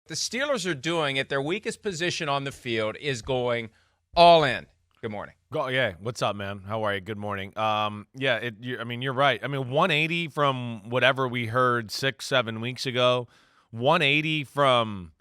the Steelers are doing at their weakest position on the field is going all in. Good morning. Yeah, what's up, man? How are you? Good morning. You're right. 180 from whatever we heard 6-7 weeks ago, 180 from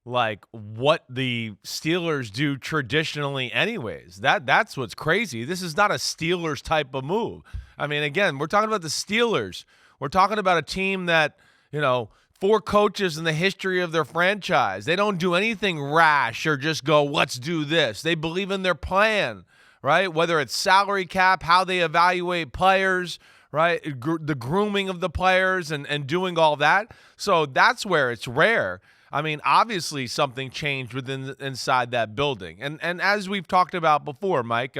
like what the Steelers do traditionally anyways. That's what's crazy. This is not a Steelers type of move. Again, we're talking about the Steelers. We're talking about a team that, 4 coaches in the history of their franchise. They don't do anything rash or just go, let's do this. They believe in their plan, right? Whether it's salary cap, how they evaluate players, right? The grooming of the players and doing all that. So that's where it's rare. Obviously something changed inside that building. And as we've talked about before, Mike,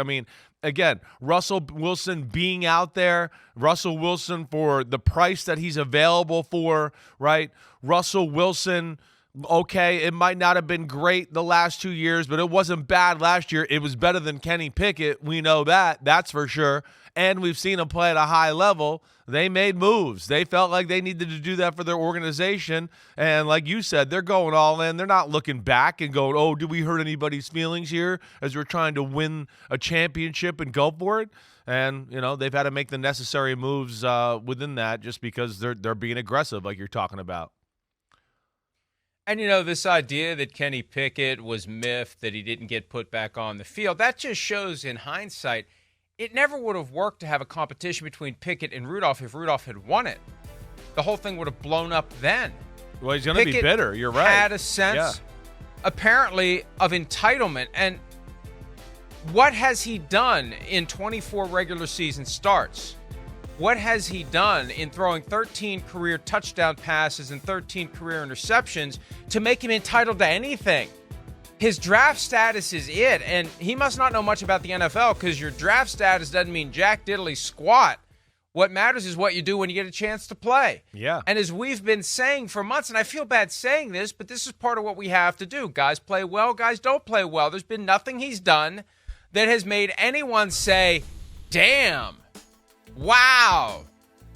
again, Russell Wilson being out there, Russell Wilson for the price that he's available for, right? Russell Wilson, okay, it might not have been great the last 2 years, but it wasn't bad last year. It was better than Kenny Pickett. We know that. That's for sure. And we've seen him play at a high level. They made moves. They felt like they needed to do that for their organization. And like you said, they're going all in. They're not looking back and going, oh, did we hurt anybody's feelings here as we're trying to win a championship and go for it? And, they've had to make the necessary moves within that just because they're being aggressive like you're talking about. And, this idea that Kenny Pickett was miffed that he didn't get put back on the field, that just shows in hindsight it never would have worked to have a competition between Pickett and Rudolph if Rudolph had won it. The whole thing would have blown up then. Well, he's going to be bitter. You're right. Had a sense, apparently, of entitlement. And what has he done in 24 regular season starts? What has he done in throwing 13 career touchdown passes and 13 career interceptions to make him entitled to anything? His draft status is it, and he must not know much about the NFL because your draft status doesn't mean jack diddly squat. What matters is what you do when you get a chance to play. Yeah. And as we've been saying for months, and I feel bad saying this, but this is part of what we have to do. Guys play well, guys don't play well. There's been nothing he's done that has made anyone say, damn, wow,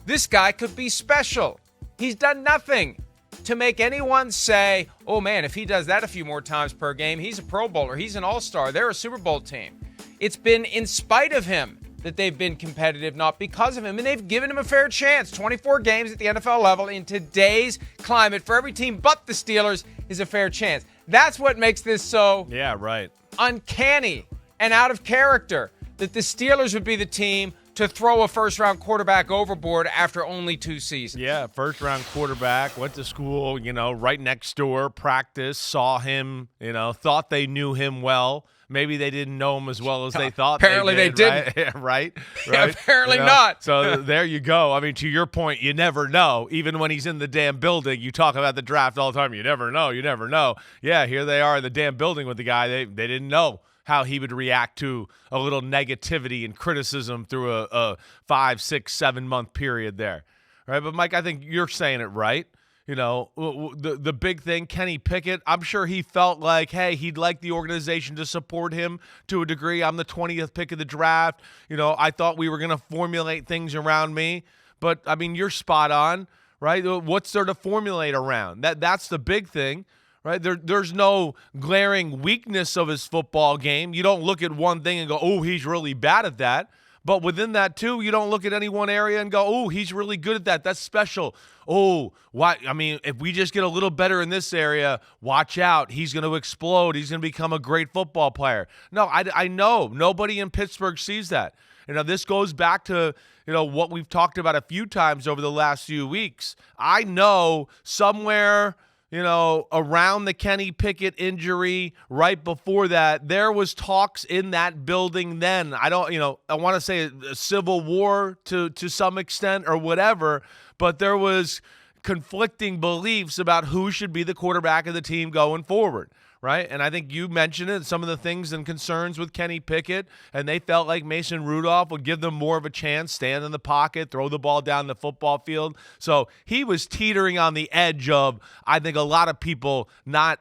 this guy could be special. He's done nothing to make anyone say, oh, man, if he does that a few more times per game, he's a Pro Bowler, he's an All-Star, they're a Super Bowl team. It's been in spite of him that they've been competitive, not because of him, and they've given him a fair chance. 24 games at the NFL level in today's climate for every team but the Steelers is a fair chance. That's what makes this so uncanny and out of character that the Steelers would be the team to throw a first-round quarterback overboard after only 2 seasons. Yeah, first-round quarterback, went to school, right next door, practiced, saw him, thought they knew him well. Maybe they didn't know him as well as they thought apparently they did. Apparently they didn't. Right? Yeah, apparently not. So there you go. To your point, you never know. Even when he's in the damn building, you talk about the draft all the time. You never know. You never know. Yeah, here they are in the damn building with the guy. They didn't know how he would react to a little negativity and criticism through a 5, 6, 7 month period there. Right. But Mike, I think you're saying it right. The big thing, Kenny Pickett, I'm sure he felt like, hey, he'd like the organization to support him to a degree. I'm the 20th pick of the draft. I thought we were going to formulate things around me. But, you're spot on, right? What's there to formulate around? That's the big thing. Right? There's no glaring weakness of his football game. You don't look at one thing and go, oh, he's really bad at that. But within that, too, you don't look at any one area and go, oh, he's really good at that. That's special. Oh, why? If we just get a little better in this area, watch out. He's going to explode. He's going to become a great football player. No, I know. Nobody in Pittsburgh sees that. This goes back to, what we've talked about a few times over the last few weeks. I know somewhere – around the Kenny Pickett injury, right before that, there was talks in that building then. I want to say a civil war to some extent or whatever, but there was conflicting beliefs about who should be the quarterback of the team going forward. Right. And I think you mentioned it, some of the things and concerns with Kenny Pickett, and they felt like Mason Rudolph would give them more of a chance, stand in the pocket, throw the ball down the football field. So he was teetering on the edge of, I think, a lot of people not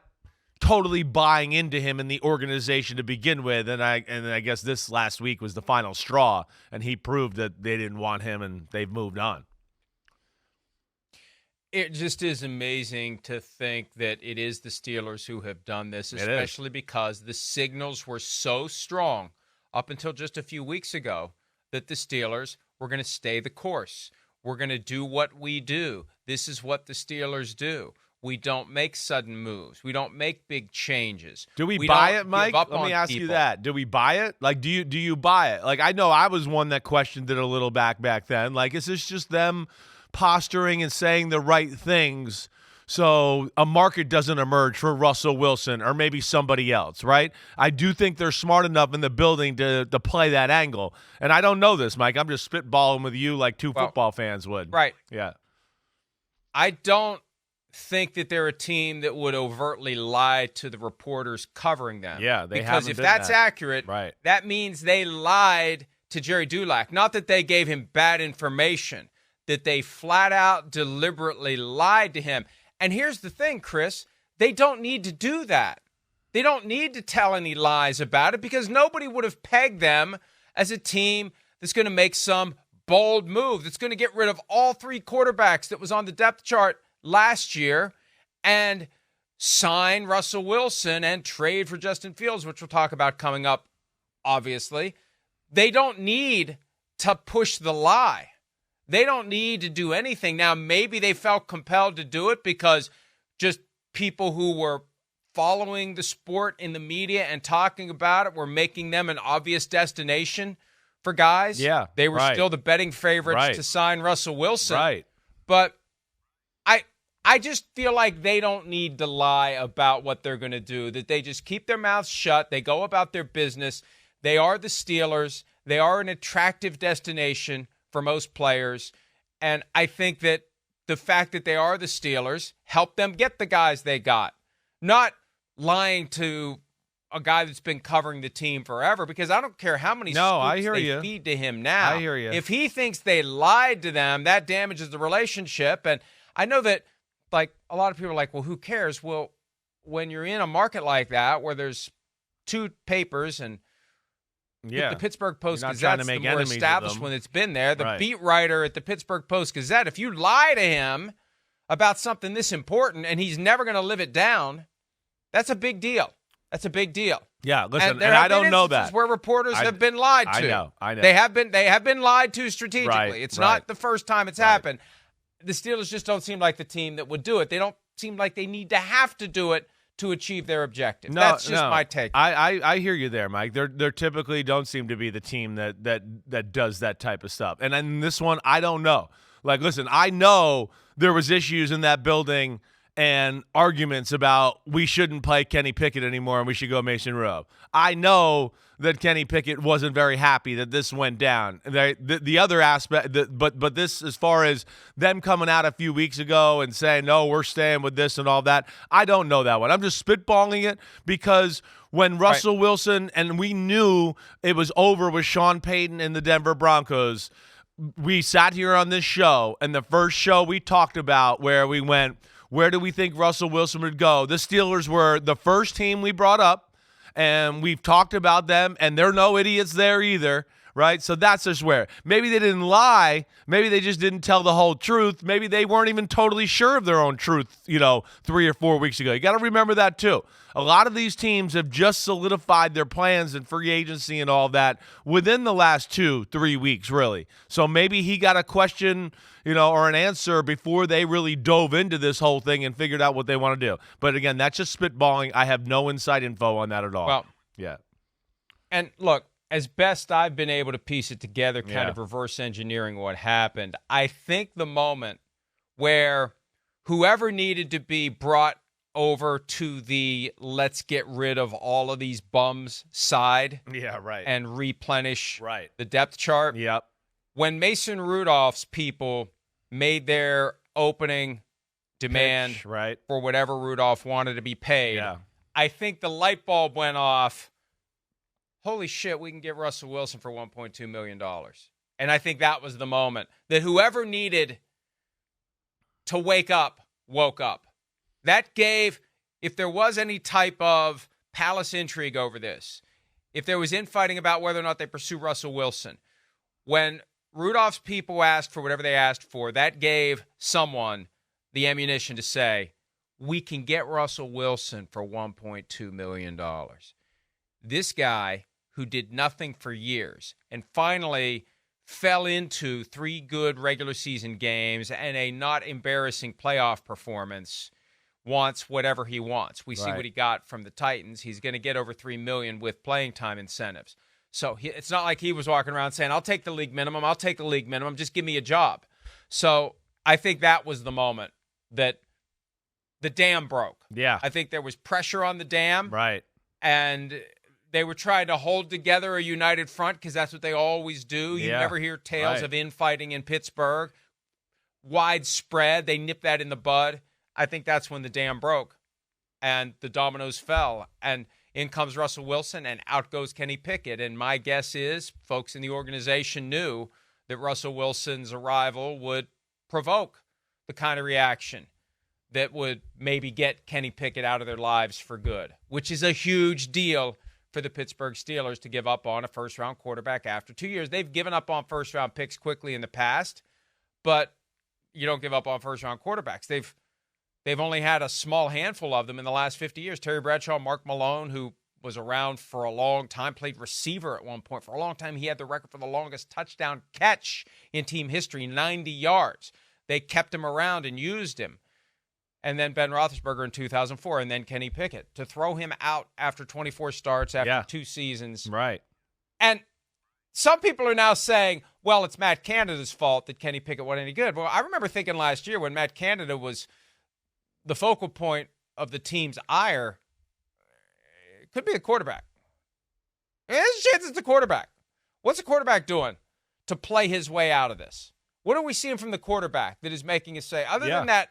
totally buying into him in the organization to begin with. And I guess this last week was the final straw, and he proved that they didn't want him and they've moved on. It just is amazing to think that it is the Steelers who have done this, especially because the signals were so strong up until just a few weeks ago that the Steelers were going to stay the course. We're going to do what we do. This is what the Steelers do. We don't make sudden moves. We don't make big changes. Do we buy it, Mike? Let me ask you that. Do we buy it? Like, do you buy it? Like, I know I was one that questioned it a little back then. Like, is this just them posturing and saying the right things so a market doesn't emerge for Russell Wilson or maybe somebody else, right? I do think they're smart enough in the building to play that angle. And I don't know this, Mike. I'm just spitballing with you like two football fans would. Right. Yeah. I don't think that they're a team that would overtly lie to the reporters covering them. Yeah, they because if that's accurate, right, that means they lied to Jerry Dulac. Not that they gave him bad information, that they flat out deliberately lied to him. And here's the thing, Chris, they don't need to do that. They don't need to tell any lies about it because nobody would have pegged them as a team that's going to make some bold move, that's going to get rid of all three quarterbacks that was on the depth chart last year and sign Russell Wilson and trade for Justin Fields, which we'll talk about coming up, obviously. They don't need to push the lie. They don't need to do anything. Now, maybe they felt compelled to do it because just people who were following the sport in the media and talking about it were making them an obvious destination for guys. Yeah, they were still the betting favorites to sign Russell Wilson. Right. But I just feel like they don't need to lie about what they're going to do, that they just keep their mouths shut. They go about their business. They are the Steelers. They are an attractive destination for most players. And I think that the fact that they are the Steelers helped them get the guys they got. Not lying to a guy that's been covering the team forever, because I don't care how many scoops they feed to him now. I hear you. If he thinks they lied to them, that damages the relationship. And I know that, like, a lot of people are like, well, who cares? Well, when you're in a market like that where there's two papers and the Pittsburgh Post-Gazette's the more established one that's been there, the beat writer at the Pittsburgh Post-Gazette, if you lie to him about something this important and he's never going to live it down, that's a big deal. That's a big deal. Yeah, listen, and I don't know that. Where reporters have been lied to. I know. They have been lied to strategically. It's not the first time it's happened. The Steelers just don't seem like the team that would do it. They don't seem like they need to have to do it to achieve their objective. That's just my take. I hear you there, Mike. They're typically don't seem to be the team that does that type of stuff. And in this one, I don't know. Like, listen, I know there was issues in that building and arguments about we shouldn't play Kenny Pickett anymore and we should go Mason Rudolph. I know that Kenny Pickett wasn't very happy that this went down. The other aspect, but this, as far as them coming out a few weeks ago and saying, no, we're staying with this and all that, I don't know that one. I'm just spitballing it because when Russell Wilson, and we knew it was over with Sean Payton and the Denver Broncos, we sat here on this show, and the first show we talked about where we went, where do we think Russell Wilson would go? The Steelers were the first team we brought up, and we've talked about them, and there are no idiots there either, right? So that's just where. Maybe they didn't lie. Maybe they just didn't tell the whole truth. Maybe they weren't even totally sure of their own truth, 3 or 4 weeks ago. You got to remember that too. A lot of these teams have just solidified their plans and free agency and all that within the last 2-3 weeks, really. So maybe he got a question, or an answer before they really dove into this whole thing and figured out what they want to do. But again, that's just spitballing. I have no inside info on that at all. Well, yeah. And look, as best I've been able to piece it together, kind of reverse engineering what happened, I think the moment where whoever needed to be brought over to the let's get rid of all of these bums side and replenish the depth chart. Yep. When Mason Rudolph's people made their opening demand for whatever Rudolph wanted to be paid, I think the light bulb went off. Holy shit, we can get Russell Wilson for $1.2 million. And I think that was the moment that whoever needed to wake up, woke up. That gave, if there was any type of palace intrigue over this, if there was infighting about whether or not they pursue Russell Wilson, when Rudolph's people asked for whatever they asked for, that gave someone the ammunition to say, we can get Russell Wilson for $1.2 million. This guy who did nothing for years and finally fell into 3 good regular season games and a not embarrassing playoff performance wants whatever he wants. We see what he got from the Titans. He's going to get over $3 million with playing time incentives. So it's not like he was walking around saying, I'll take the league minimum. I'll take the league minimum. Just give me a job. So I think that was the moment that the dam broke. Yeah. I think there was pressure on the dam. Right. And they were trying to hold together a united front because that's what they always do. You never hear tales of infighting in Pittsburgh. Widespread. They nipped that in the bud. I think that's when the dam broke and the dominoes fell. And in comes Russell Wilson and out goes Kenny Pickett. And my guess is folks in the organization knew that Russell Wilson's arrival would provoke the kind of reaction that would maybe get Kenny Pickett out of their lives for good, which is a huge deal for the Pittsburgh Steelers to give up on a first-round quarterback after 2 years. They've given up on first-round picks quickly in the past, but you don't give up on first-round quarterbacks. They've only had a small handful of them in the last 50 years. Terry Bradshaw, Mark Malone, who was around for a long time, played receiver at one point. For a long time, he had the record for the longest touchdown catch in team history, 90 yards. They kept him around and used him. And then Ben Roethlisberger in 2004, and then Kenny Pickett. To throw him out after 24 starts, after 2 seasons. Right. And some people are now saying, well, it's Matt Canada's fault that Kenny Pickett wasn't any good. Well, I remember thinking last year when Matt Canada was the focal point of the team's ire, it could be a quarterback. There's a chance it's the quarterback. What's the quarterback doing to play his way out of this? What are we seeing from the quarterback that is making us say, other than that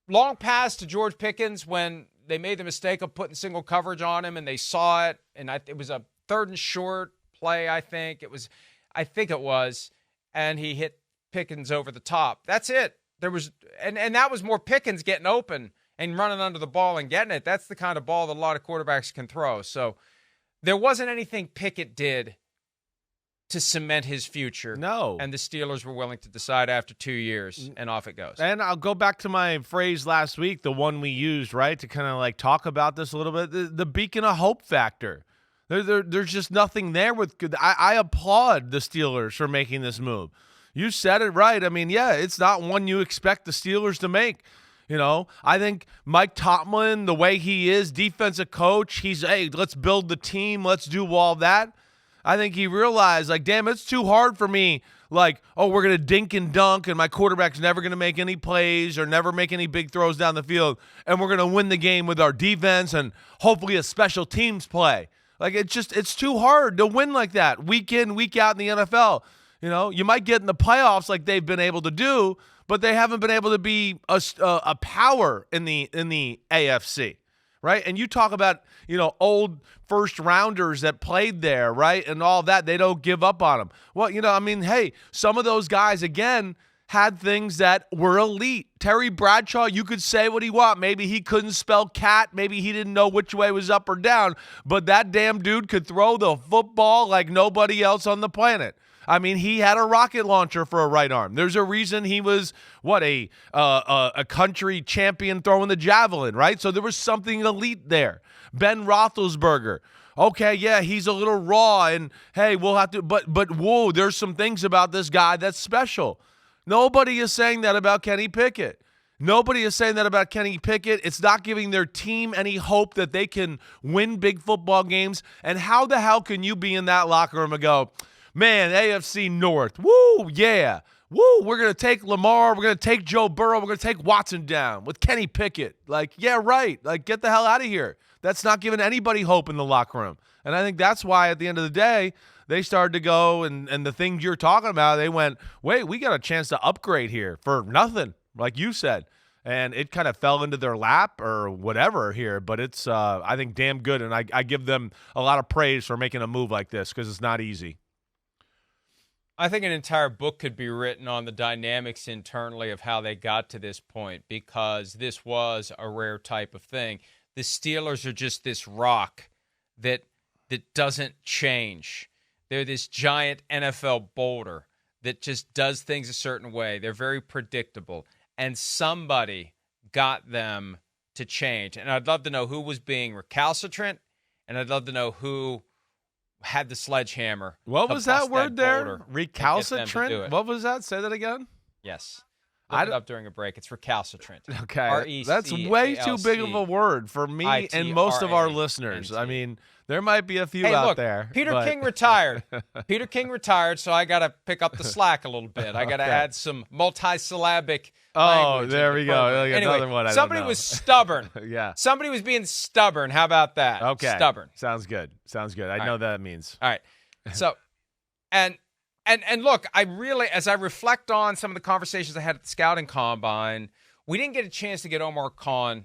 long pass to George Pickens when they made the mistake of putting single coverage on him and they saw it, and it was a 3rd and short play, I think it was, and he hit Pickens over the top. That's it. There was, and that was more Pickens getting open and running under the ball and getting it. That's the kind of ball that a lot of quarterbacks can throw. So there wasn't anything Pickett did to cement his future. No. And the Steelers were willing to decide after 2 years, and off it goes. And I'll go back to my phrase last week, the one we used, right, to kind of like talk about this a little bit, the beacon of hope factor. There's just nothing there with – I applaud the Steelers for making this move. You said it right. I mean, yeah, it's not one you expect the Steelers to make. You know, I think Mike Tomlin, the way he is, defensive coach, hey, let's build the team, let's do all that. I think he realized, like, damn, it's too hard for me. Like, oh, we're going to dink and dunk, and my quarterback's never going to make any plays or never make any big throws down the field, and we're going to win the game with our defense and hopefully a special teams play. Like, it's too hard to win like that week in, week out in the NFL. You know, you might get in the playoffs like they've been able to do, but they haven't been able to be a power in the AFC. Right? And you talk about, you know, old first rounders that played there, right? And all that, they don't give up on them. Well, you know, I mean, hey, some of those guys, again, had things that were elite. Terry Bradshaw, you could say what he want. Maybe he couldn't spell cat. Maybe he didn't know which way was up or down. But that damn dude could throw the football like nobody else on the planet. I mean, he had a rocket launcher for a right arm. There's a reason he was, a country champion throwing the javelin, right? So there was something elite there. Ben Roethlisberger. Okay, yeah, he's a little raw, and hey, we'll have to, but whoa, there's some things about this guy that's special. Nobody is saying that about Kenny Pickett. Nobody is saying that about Kenny Pickett. It's not giving their team any hope that they can win big football games. And how the hell can you be in that locker room and go, man, AFC North, woo, yeah, woo, we're going to take Lamar, we're going to take Joe Burrow, we're going to take Watson down with Kenny Pickett. Like, yeah, right, like, get the hell out of here. That's not giving anybody hope in the locker room. And I think that's why at the end of the day, they started to go, and the things you're talking about, they went, wait, we got a chance to upgrade here for nothing, like you said. And it kind of fell into their lap or whatever here, but it's, I think, damn good, and I give them a lot of praise for making a move like this because it's not easy. I think an entire book could be written on the dynamics internally of how they got to this point, because this was a rare type of thing. The Steelers are just this rock that doesn't change. They're this giant NFL boulder that just does things a certain way. They're very predictable. and somebody got them to change. And I'd love to know who was being recalcitrant, and I'd love to know who had the sledgehammer. What was that word there? To Recalcitrant? What was that? Say that again. Yes. Look it up during a break. It's recalcitrant. Okay. R-E-C-A-L-C. That's way too big of a word for me and most of our listeners. I mean, there might be a few out there. Peter King retired. Peter King retired, so I got to pick up the slack a little bit. I got to add some multisyllabic language. Oh, there we go. Anyway, another one. Somebody was stubborn. Yeah. Somebody was being stubborn. How about that? Okay. Stubborn. Sounds good. I know what that means. All right. So, and look, I really, as I reflect on some of the conversations I had at the scouting combine, we didn't get a chance to get Omar Khan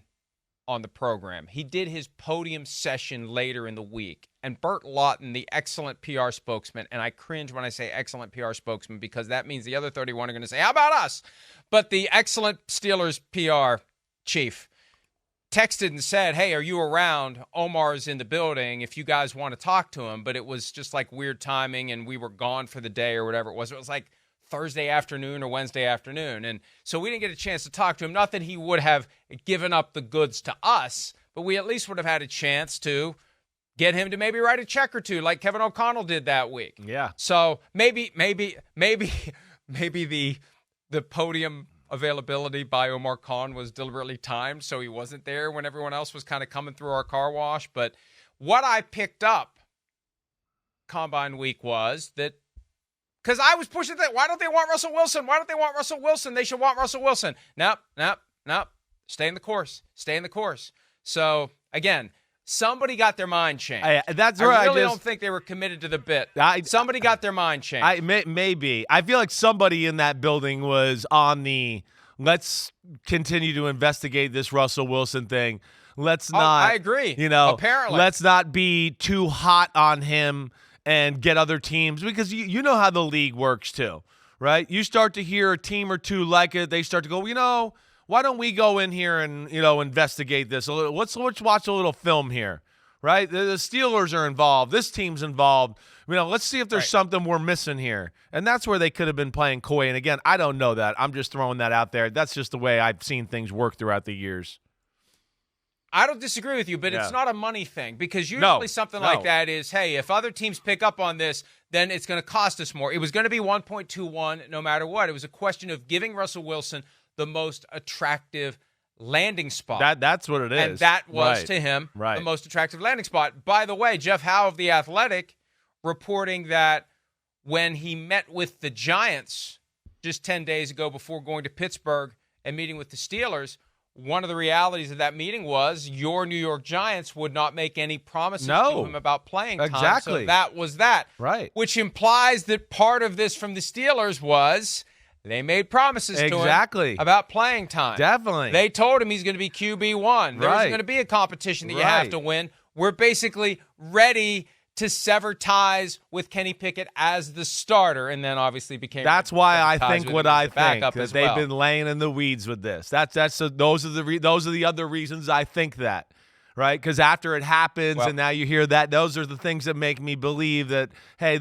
on the program. He did his podium session later in the week. And Burt Lawton, the excellent PR spokesman, and I cringe when I say excellent PR spokesman because that means the other 31 are going to say, how about us? But the excellent Steelers PR chief texted and said, hey, are you around? Omar's in the building if you guys want to talk to him. But it was just like weird timing and we were gone for the day or whatever it was. It was like Thursday afternoon or Wednesday afternoon. And so we didn't get a chance to talk to him. Not that he would have given up the goods to us, but we at least would have had a chance to get him to maybe write a check or two like Kevin O'Connell did that week. Yeah. So maybe the podium availability by Omar Khan was deliberately timed so he wasn't there when everyone else was kind of coming through our car wash. But what I picked up Combine week was that because I was pushing that, why don't they want Russell Wilson? Why don't they want Russell Wilson? They should want Russell Wilson. Nope. Stay in the course. So, again, somebody got their mind changed. That's right. I really don't think they were committed to the bit. Somebody got their mind changed. Maybe. I feel like somebody in that building was on the let's continue to investigate this Russell Wilson thing. Let's not. I agree. Apparently. Let's not be too hot on him and get other teams because you know how the league works too, right? You start to hear a team or two like it. They start to go, why don't we go in here and, investigate this a little? Let's watch a little film here, right? The Steelers are involved. This team's involved. Let's see if there's something we're missing here. And that's where they could have been playing coy. And again, I don't know that. I'm just throwing that out there. That's just the way I've seen things work throughout the years. I don't disagree with you, but it's not a money thing because usually something like that is, hey, if other teams pick up on this, then it's going to cost us more. It was going to be 1.21 no matter what. It was a question of giving Russell Wilson the most attractive landing spot. That's what it is. And that was, to him, the most attractive landing spot. By the way, Jeff Howe of The Athletic reporting that when he met with the Giants just 10 days ago before going to Pittsburgh and meeting with the Steelers, one of the realities of that meeting was your New York Giants would not make any promises to him about playing time. Exactly. So that was that. Right. Which implies that part of this from the Steelers was they made promises to him about playing time. Definitely. They told him he's going to be QB1. There's going to be a competition that you have to win. We're basically ready to sever ties with Kenny Pickett as the starter, and then obviously became. That's why I think what I think that they've been laying in the weeds with this. Those are the other reasons I think that, right? Because after it happens, and now you hear that, those are the things that make me believe that hey,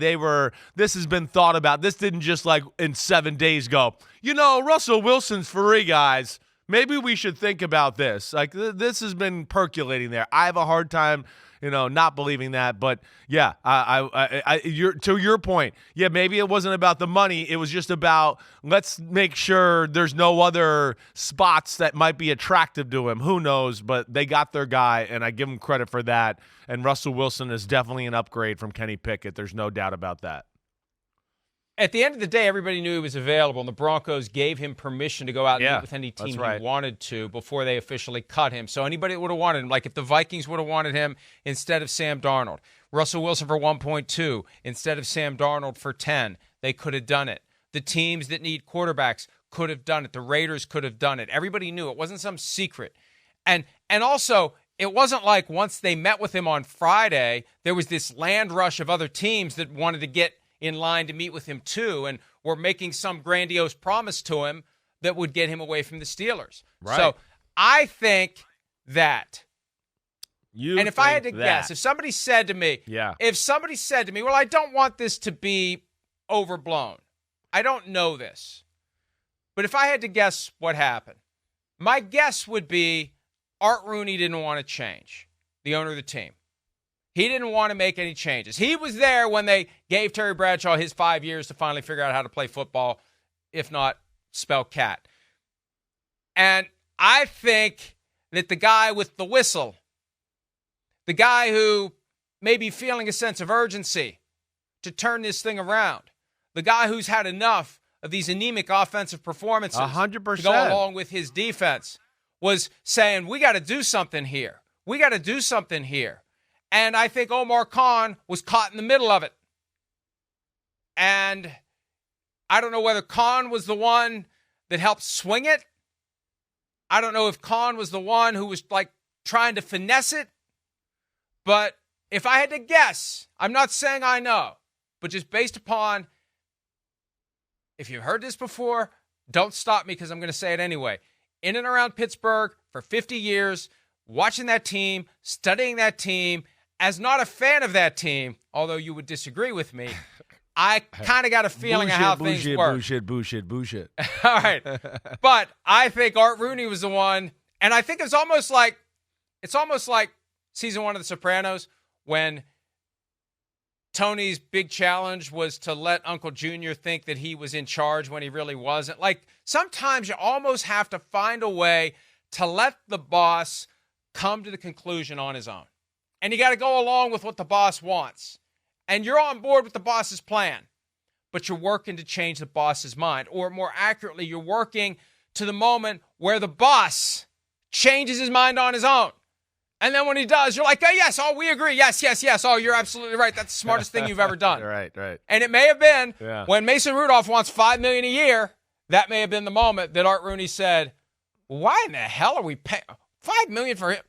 this has been thought about. This didn't just like in 7 days go. Russell Wilson's free, guys. Maybe we should think about this. Like this has been percolating there. I have a hard time. Not believing that, but yeah, to your point, yeah, maybe it wasn't about the money. It was just about let's make sure there's no other spots that might be attractive to him. Who knows? But they got their guy, and I give him credit for that. And Russell Wilson is definitely an upgrade from Kenny Pickett. There's no doubt about that. At the end of the day, everybody knew he was available, and the Broncos gave him permission to go out and meet with any team he wanted to before they officially cut him. So anybody that would have wanted him, like if the Vikings would have wanted him instead of Sam Darnold, Russell Wilson for 1.2 instead of Sam Darnold for 10, they could have done it. The teams that need quarterbacks could have done it. The Raiders could have done it. Everybody knew. It wasn't some secret. And also, it wasn't like once they met with him on Friday, there was this land rush of other teams that wanted to get in line to meet with him too, and were making some grandiose promise to him that would get him away from the Steelers. Right. So I think that. And if I had to guess, if somebody said to me, well, I don't want this to be overblown. I don't know this. But if I had to guess what happened, my guess would be Art Rooney didn't want to change, the owner of the team. He didn't want to make any changes. He was there when they gave Terry Bradshaw his 5 years to finally figure out how to play football, if not spell cat. And I think that the guy with the whistle, the guy who may be feeling a sense of urgency to turn this thing around, the guy who's had enough of these anemic offensive performances 100%. to go along with his defense, was saying, we got to do something here. We got to do something here. And I think Omar Khan was caught in the middle of it. And I don't know whether Khan was the one that helped swing it. I don't know if Khan was the one who was like trying to finesse it. But if I had to guess, I'm not saying I know, but just based upon, if you've heard this before, don't stop me because I'm going to say it anyway. In and around Pittsburgh for 50 years, watching that team, studying that team, as not a fan of that team, although you would disagree with me, I kind of got a feeling of how things work. Bullshit. All right. But I think Art Rooney was the one, and I think it's almost like season 1 of The Sopranos when Tony's big challenge was to let Uncle Junior think that he was in charge when he really wasn't. Like, sometimes you almost have to find a way to let the boss come to the conclusion on his own. And you got to go along with what the boss wants. And you're on board with the boss's plan, but you're working to change the boss's mind. Or more accurately, you're working to the moment where the boss changes his mind on his own. And then when he does, you're like, oh, yes, oh, we agree. Yes. Oh, you're absolutely right. That's the smartest thing you've ever done. Right. And it may have been when Mason Rudolph wants $5 million a year, that may have been the moment that Art Rooney said, why in the hell are we paying $5 million for him?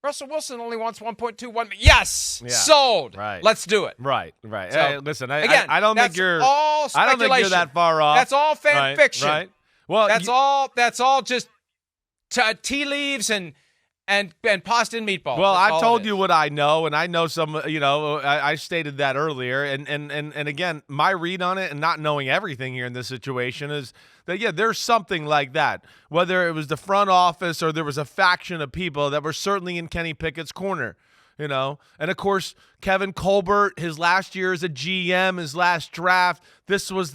Russell Wilson only wants 1.21 million. Yes, sold. Right. Let's do it. Right. So, Hey, listen, again, I don't think you're. All I don't think you're that far off. That's all fan fiction. Right. Well, that's all just tea leaves and pasta and meatballs. Well, I've told you what I know, and I know some. I stated that earlier, and again, my read on it, and not knowing everything here in this situation is that there's something like that. Whether it was the front office or there was a faction of people that were certainly in Kenny Pickett's corner. And of course, Kevin Colbert, his last year as a GM, his last draft, this was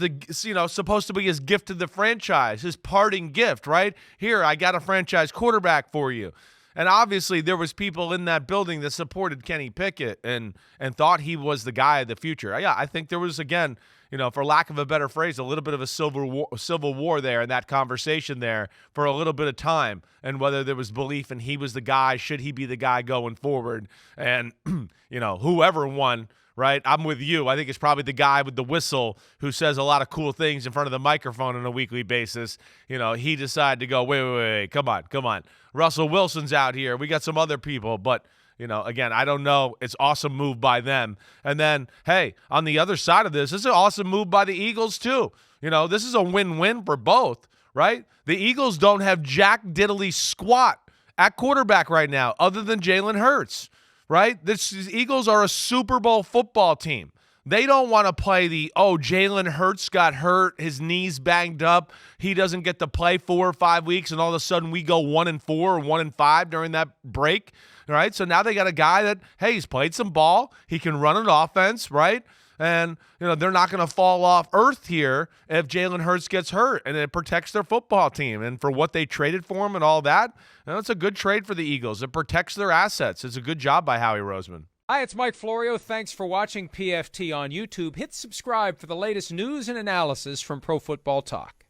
supposed to be his gift to the franchise, his parting gift, right? Here, I got a franchise quarterback for you. And obviously, there was people in that building that supported Kenny Pickett and thought he was the guy of the future. Yeah, I think there was, again, for lack of a better phrase, a little bit of a civil war there in that conversation there for a little bit of time, and whether there was belief in he was the guy, should he be the guy going forward, and whoever won. Right, I'm with you. I think it's probably the guy with the whistle who says a lot of cool things in front of the microphone on a weekly basis. He decided to go, wait, come on. Russell Wilson's out here. We got some other people, but again, I don't know. It's awesome move by them. And then, hey, on the other side of this is an awesome move by the Eagles too. This is a win-win for both, right? The Eagles don't have jack diddly squat at quarterback right now other than Jalen Hurts. Right? The Eagles are a Super Bowl football team. They don't want to play Jalen Hurts got hurt, his knee's banged up, he doesn't get to play 4 or 5 weeks, and all of a sudden we go 1-4 or 1-5 during that break. Right? So now they got a guy that, hey, he's played some ball, he can run an offense, right? And, they're not going to fall off earth here if Jalen Hurts gets hurt, and it protects their football team. And for what they traded for him and all that, it's a good trade for the Eagles. It protects their assets. It's a good job by Howie Roseman. Hi, it's Mike Florio. Thanks for watching PFT on YouTube. Hit subscribe for the latest news and analysis from Pro Football Talk.